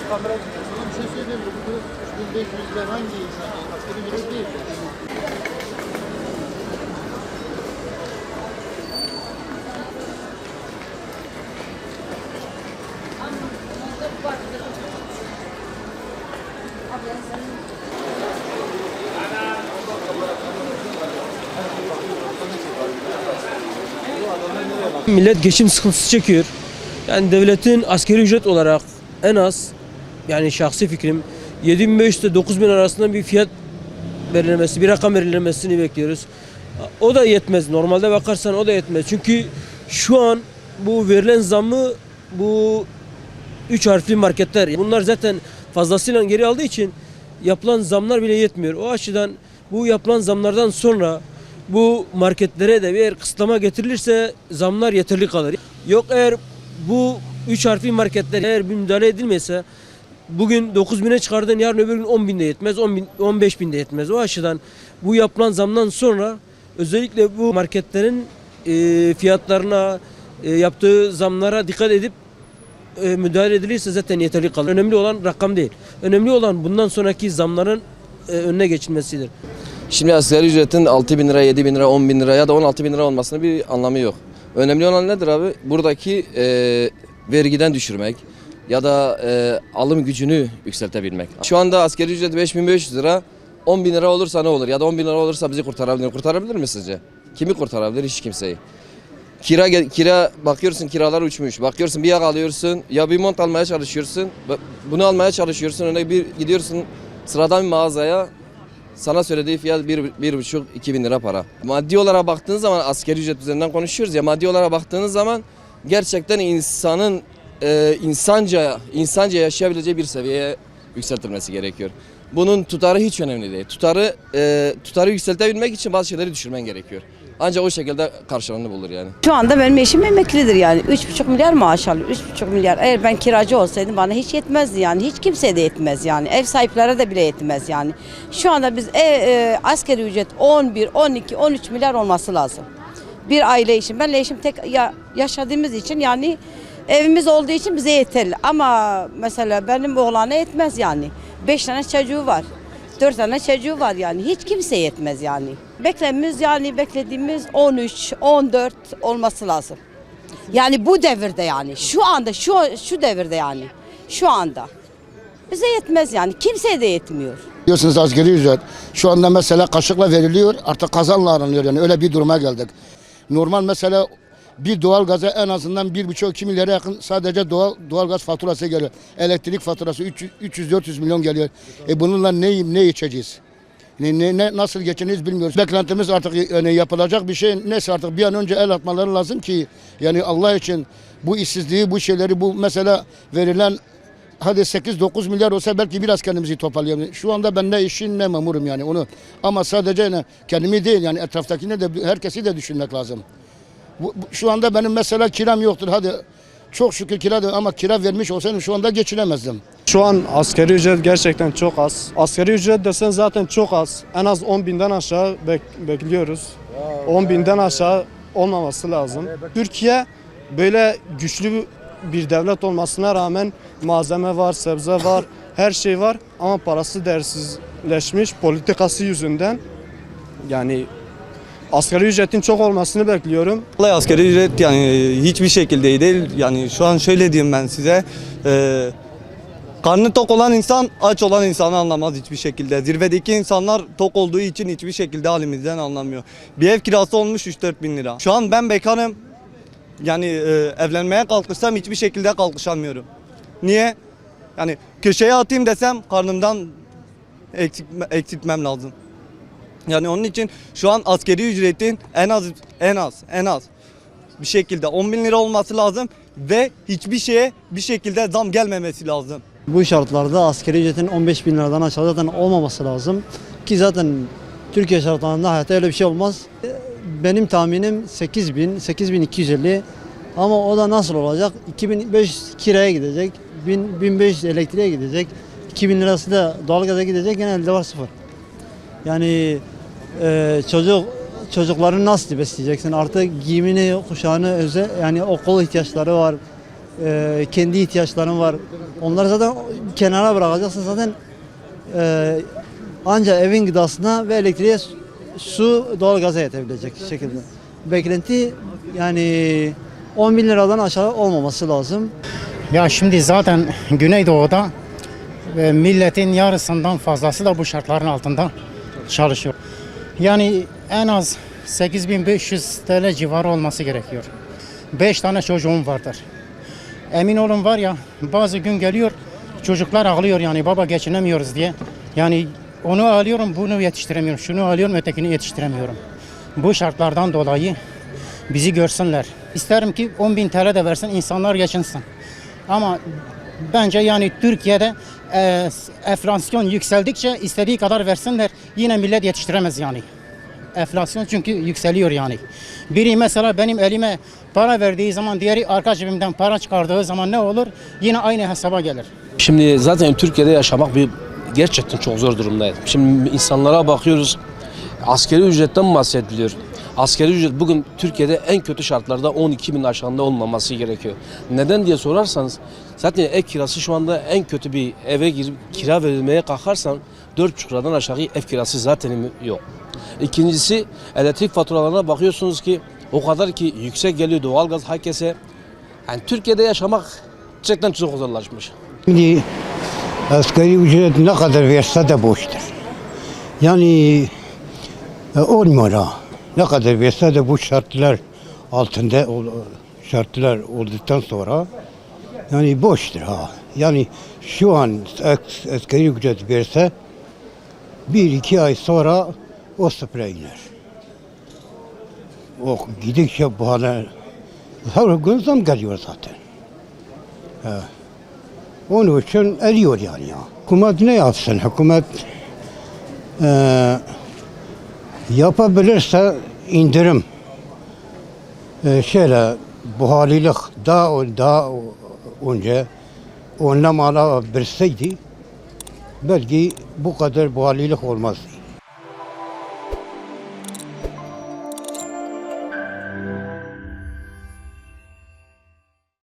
Sana bir şey söyleyeyim mi? Bu 3500 lira hangi insan? Asgari ücret değil. Millet geçim sıkıntısı çekiyor. Yani devletin asgari ücret olarak en az, yani şahsi fikrim 7500 ile 9000 arasında bir fiyat belirlemesi, bir rakam belirlemesini bekliyoruz. O da yetmez. Normalde bakarsan o da yetmez. Çünkü şu an bu verilen zammı bu 3 harfli marketler, bunlar zaten fazlasıyla geri aldığı için yapılan zamlar bile yetmiyor. O açıdan bu yapılan zamlardan sonra bu marketlere de bir kısıtlama getirilirse zamlar yeterli kalır. Yok eğer bu 3 harfli marketler eğer bir müdahale edilmezse bugün 9.000'e çıkardın, yarın öbür gün 10.000'de yetmez, 15.000'de yetmez. O açıdan bu yapılan zamdan sonra özellikle bu marketlerin fiyatlarına, yaptığı zamlara dikkat edip müdahale edilirse zaten yeterli kalır. Önemli olan rakam değil. Önemli olan bundan sonraki zamların önüne geçilmesidir. Şimdi asgari ücretin 6.000 lira, 7.000 lira, 10.000 lira ya da 16.000 lira olmasının bir anlamı yok. Önemli olan nedir abi? Buradaki vergiden düşürmek ya da alım gücünü yükseltebilmek. Şu anda asgari ücret 5.500 lira, 10.000 lira olursa ne olur? Ya da 10.000 lira olursa bizi kurtarabilir. Kurtarabilir mi sizce? Kimi kurtarabilir? Hiç kimseyi. Kira bakıyorsun, kiralar uçmuş. Bakıyorsun bir yak alıyorsun ya bir mont almaya çalışıyorsun. Bunu almaya çalışıyorsun. Örneğin bir gidiyorsun sıradan bir mağazaya. Sana söylediği fiyat 1,5-2 bin lira para. Maddi olarak baktığınız zaman asgari ücret üzerinden konuşuyoruz ya, maddi olarak baktığınız zaman gerçekten insanın insanca yaşayabileceği bir seviyeye yükseltilmesi gerekiyor. Bunun tutarı hiç önemli değil. Tutarı yükseltebilmek için bazı şeyleri düşürmen gerekiyor. Ancak o şekilde karşılığını bulur yani. Şu anda benim eşim emeklidir yani. 3,5 milyar maaş alıyor. 3,5 milyar. Eğer ben kiracı olsaydım bana hiç yetmezdi yani. Hiç kimseye de yetmez yani. Ev sahiplere de bile yetmez yani. Şu anda biz asgari ücret 11, 12, 13 milyar olması lazım. Bir aile için. Benle eşim tek yaşadığımız için yani evimiz olduğu için bize yeterli. Ama mesela benim oğlana yetmez yani. 5 tane çocuğu var. 4 tane çocuğu var yani. Hiç kimseye yetmez yani. Beklediğimiz 13, 14 olması lazım. Yani bu devirde yani. Şu anda şu devirde yani. Şu anda. Bize yetmez yani. Kimseye de yetmiyor. Diyorsunuz asgari ücret. Şu anda mesela kaşıkla veriliyor, artık kazanla aranıyor yani öyle bir duruma geldik. Normal mesela bir doğalgaza en azından 1,5-2 milyara yakın sadece doğalgaz faturası geliyor. Elektrik faturası 300-400 milyon geliyor. Bununla ne içeceğiz? Nasıl geçiniriz bilmiyoruz. Beklentimiz artık yani yapılacak bir şey neyse artık bir an önce el atmaları lazım ki yani Allah için bu işsizliği, bu şeyleri, bu mesela verilen hadi 8-9 milyar olsa belki biraz kendimizi toparlayalım. Şu anda ben ne işin ne memurum yani onu. Ama sadece yani kendimi değil yani etraftakini de herkesi de düşünmek lazım. Şu anda benim mesela kiram yoktur. Hadi çok şükür kira ama kira vermiş olsaydım şu anda geçinemezdim. Şu an asgari ücret gerçekten çok az. Asgari ücret desen zaten çok az. En az 10.000'den aşağı bekliyoruz. 10.000'den aşağı olmaması lazım. Türkiye böyle güçlü bir devlet olmasına rağmen malzeme var, sebze var, her şey var ama parası değersizleşmiş politikası yüzünden. Yani asgari ücretin çok olmasını bekliyorum. Vallahi asgari ücret yani hiçbir şekilde değil. Yani şu an şöyle diyeyim ben size. Karnı tok olan insan aç olan insanı anlamaz hiçbir şekilde. Zirvedeki insanlar tok olduğu için hiçbir şekilde halimizden anlamıyor. Bir ev kirası olmuş 3-4 bin lira. Şu an ben bekarım. Yani evlenmeye kalkışsam hiçbir şekilde kalkışamıyorum. Niye? Yani köşeye atayım desem karnımdan eksiltmem lazım. Yani onun için şu an asgari ücretin en az bir şekilde 10.000 lira olması lazım ve hiçbir şeye bir şekilde zam gelmemesi lazım. Bu şartlarda asgari ücretin 15.000 liradan aşağı zaten olmaması lazım ki zaten Türkiye şartlarında hayatta öyle bir şey olmaz. Benim tahminim 8.250 ama o da nasıl olacak? 2.500 kiraya gidecek, 1.500 elektriğe gidecek, 2.000 lirası da doğalgaza gidecek, gene elde var sıfır. Yani çocukları nasıl besleyeceksin? Artık giyimini, kuşağını yani okul ihtiyaçları var, kendi ihtiyaçların var. Onları zaten kenara bırakacaksın zaten ancak evin gıdasına ve elektriğe, su, doğalgaza yetebilecek şekilde. Beklenti yani 10 bin liradan aşağı olmaması lazım. Ya şimdi zaten Güneydoğu'da milletin yarısından fazlası da bu şartların altında çalışıyor. Yani en az 8500 TL civarı olması gerekiyor. 5 tane çocuğum vardır. Emin olun var ya, bazı gün geliyor çocuklar ağlıyor yani baba geçinemiyoruz diye. Yani onu alıyorum bunu yetiştiremiyorum, şunu alıyorum ötekini yetiştiremiyorum. Bu şartlardan dolayı bizi görsünler. İsterim ki 10.000 TL de versin insanlar geçinsin. Ama bence yani Türkiye'de enflasyon yükseldikçe istediği kadar versinler yine millet yetiştiremez yani. Enflasyon çünkü yükseliyor yani. Biri mesela benim elime para verdiği zaman diğeri arka cebimden para çıkardığı zaman ne olur? Yine aynı hesaba gelir. Şimdi zaten Türkiye'de yaşamak gerçekten çok zor durumdayız. Şimdi insanlara bakıyoruz, asgari ücretten bahsediliyor. Asgari ücret bugün Türkiye'de en kötü şartlarda 12.000 aşağında olmaması gerekiyor. Neden diye sorarsanız zaten ev kirası şu anda en kötü bir eve girip kira verilmeye kalkarsan 4,5 liradan aşağı ev kirası zaten yok. İkincisi elektrik faturalarına bakıyorsunuz ki o kadar ki yüksek geliyor doğalgaz herkese. Yani Türkiye'de yaşamak gerçekten çok zorlaşmış. Şimdi asgari ücret ne kadar verse de boştur. Yani olmuyor ha. Ne kadar verse de bu şartlar altında şartlar olduktan sonra yani boştur ha. Yani şu an asgari ücret verse 1-2 ay sonra o sıfıra iner. O gidikçe bu hale her gün zam geliyor zaten. Ha. Onun için eriyor yani ya. Hükümet ne yapsın? Hükümet yapabilirse indirim. Şöyle buhalilik daha önce önlem alabilseydi belki bu kadar buhalilik olmazdı.